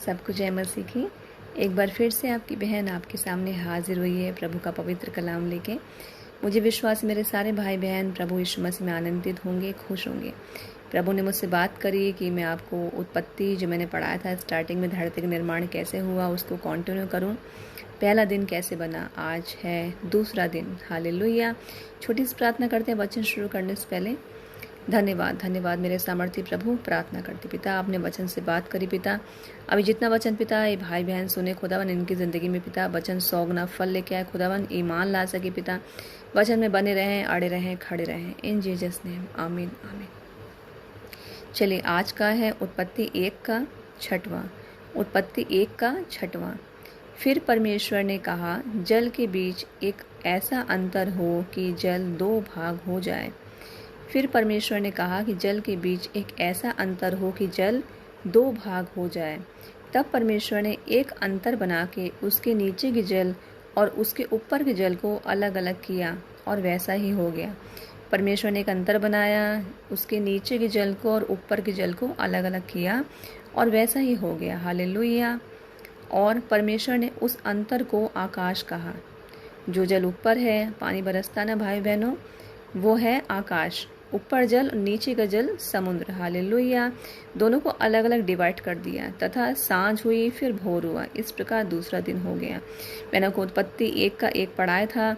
सबको जय मसीह की। एक बार फिर से आपकी बहन आपके सामने हाजिर हुई है प्रभु का पवित्र कलाम लेके। मुझे विश्वास है मेरे सारे भाई बहन प्रभु यीशु मसीह में आनंदित होंगे, खुश होंगे। प्रभु ने मुझसे बात करी कि मैं आपको उत्पत्ति जो मैंने पढ़ाया था स्टार्टिंग में, धरती का निर्माण कैसे हुआ उसको कंटिन्यू करूं। पहला दिन कैसे बना, आज है दूसरा दिन। हालेलुया। छोटी सी प्रार्थना करते हैं वचन शुरू करने से पहले। धन्यवाद धन्यवाद मेरे सामर्थी प्रभु। प्रार्थना करती पिता, आपने वचन से बात करी पिता। अभी जितना वचन पिता ये भाई बहन सुने खुदावन, इनकी ज़िंदगी में पिता वचन 100 गुना फल लेके आए खुदावन, ईमान ला सके पिता। वचन में बने रहें, अड़े रहें, खड़े रहें, इन जीसस नेम, आमीन आमीन। चलिए, आज का है उत्पत्ति 1 का 6वां। उत्पत्ति 1 का 6वां। फिर परमेश्वर ने कहा, जल के बीच एक ऐसा अंतर हो कि जल 2 भाग हो जाए। फिर परमेश्वर ने कहा कि जल के बीच एक ऐसा अंतर हो कि जल 2 भाग हो जाए। तब परमेश्वर ने एक अंतर बना के उसके नीचे के जल और उसके ऊपर के जल को अलग अलग किया, और वैसा ही हो गया। परमेश्वर ने एक अंतर बनाया, उसके नीचे के जल को और ऊपर के जल को अलग अलग किया, और वैसा ही हो गया। हालेलुया। और परमेश्वर ने उस अंतर को आकाश कहा। जो जल ऊपर है, पानी बरसता ना भाई बहनों, वो है आकाश। ऊपर जल और नीचे का जल समुद्र। हालेलुया। दोनों को अलग अलग डिवाइड कर दिया। तथा सांझ हुई, फिर भोर हुआ। इस प्रकार दूसरा दिन हो गया। मैंने को उत्पत्ति 1 का 1 पढ़ाया था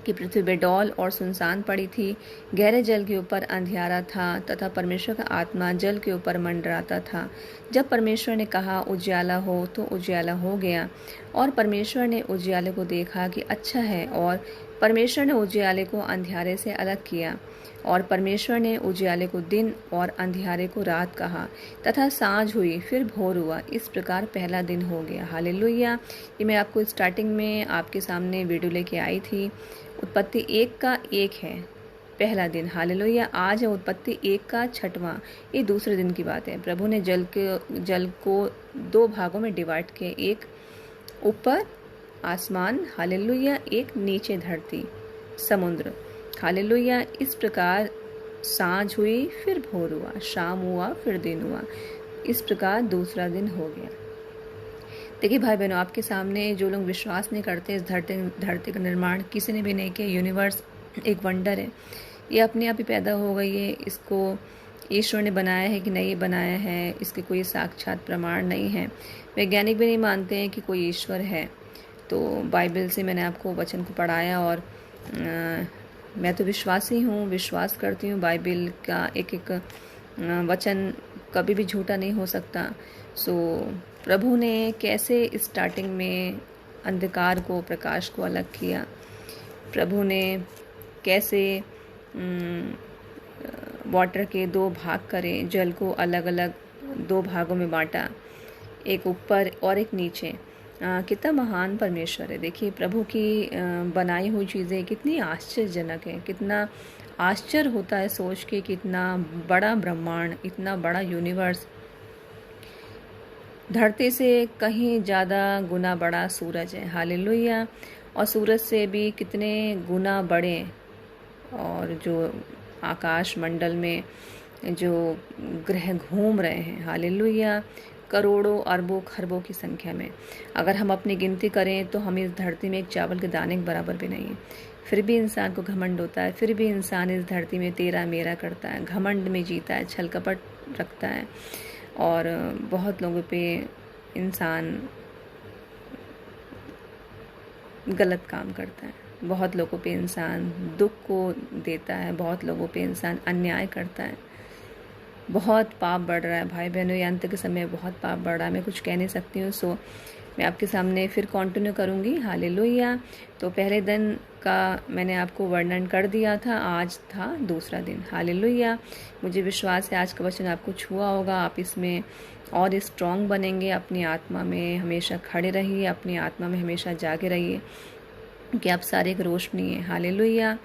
कि पृथ्वी बेडौल और सुनसान पड़ी थी, गहरे जल के ऊपर अंधियारा था, तथा परमेश्वर का आत्मा जल के ऊपर मंडराता था। जब परमेश्वर ने कहा उजियाला हो, तो उजियाला हो गया। और परमेश्वर ने उजियाले को देखा कि अच्छा है, और परमेश्वर ने उजियाले को अंधियारे से अलग किया। और परमेश्वर ने उजियाले को दिन और अंधियारे को रात कहा। तथा सांझ हुई, फिर भोर हुआ। इस प्रकार पहला दिन हो गया। हालेलुया। ये मैं आपको स्टार्टिंग में आपके सामने वीडियो लेके आई थी। उत्पत्ति 1 का 1 है पहला दिन। हालेलुया। आज है उत्पत्ति 1 का 6वां। ये दूसरे दिन की बात है। प्रभु ने जल को 2 भागों में डिवाइड किया, एक ऊपर आसमान, हालेलुया, एक नीचे धरती, समुद्र। हालेलुया। इस प्रकार सांझ हुई, फिर भोर हुआ, शाम हुआ, फिर दिन हुआ। इस प्रकार दूसरा दिन हो गया। देखिए भाई बहनों, आपके सामने जो लोग विश्वास नहीं करते इस धरती का निर्माण किसी ने भी नहीं किया, यूनिवर्स एक वंडर है, ये अपने आप ही पैदा हो गई है। इसको ईश्वर ने बनाया है कि नहीं बनाया है, इसके कोई साक्षात प्रमाण नहीं है। वैज्ञानिक भी नहीं मानते हैं कि कोई ईश्वर है। तो बाइबल से मैंने आपको वचन को पढ़ाया, और मैं तो विश्वासी हूँ, विश्वास करती हूँ बाइबल का एक एक वचन कभी भी झूठा नहीं हो सकता। सो प्रभु ने कैसे स्टार्टिंग में अंधकार को प्रकाश को अलग किया, प्रभु ने कैसे वाटर के 2 भाग करे, जल को अलग अलग 2 भागों में बांटा, एक ऊपर और एक नीचे। कितना महान परमेश्वर है। देखिए प्रभु की बनाई हुई चीज़ें कितनी आश्चर्यजनक है। कितना आश्चर्य होता है सोच के, कितना बड़ा ब्रह्मांड, इतना बड़ा यूनिवर्स। धरती से कहीं ज़्यादा गुना बड़ा सूरज है। हालेलुया। और सूरज से भी कितने गुना बड़े, और जो आकाश मंडल में जो ग्रह घूम रहे हैं, हालेलुया, करोड़ों अरबों खरबों की संख्या में। अगर हम अपनी गिनती करें तो हम इस धरती में एक चावल के दाने के बराबर भी नहीं है। फिर भी इंसान को घमंड होता है, फिर भी इंसान इस धरती में तेरा मेरा करता है, घमंड में जीता है, छल कपट रखता है, और बहुत लोगों पे इंसान गलत काम करता है, बहुत लोगों पे इंसान दुख को देता है, बहुत लोगों पे इंसान अन्याय करता है। बहुत पाप बढ़ रहा है भाई बहनों, ये अंत के समय बहुत पाप बढ़ रहा है। मैं कुछ कह नहीं सकती हूँ। सो मैं आपके सामने फिर कंटिन्यू करूँगी। हालेलुया। तो पहले दिन का मैंने आपको वर्णन कर दिया था, आज था दूसरा दिन। हालेलुया। मुझे विश्वास है आज का वचन आपको छुआ होगा, आप इसमें और स्ट्रॉन्ग बनेंगे। अपनी आत्मा में हमेशा खड़े रहिए, अपनी आत्मा में हमेशा जागे रहिए, क्योंकि आप सारे एक रोशनी है। हालेलुया।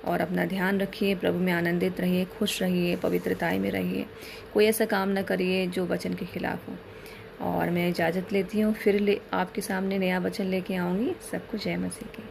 और अपना ध्यान रखिए, प्रभु में आनंदित रहिए, खुश रहिए, पवित्रताई में रहिए। कोई ऐसा काम ना करिए जो वचन के खिलाफ हो। और मैं इजाज़त लेती हूँ, फिर आपके सामने नया वचन लेके आऊँगी। सबको जय मसीह की।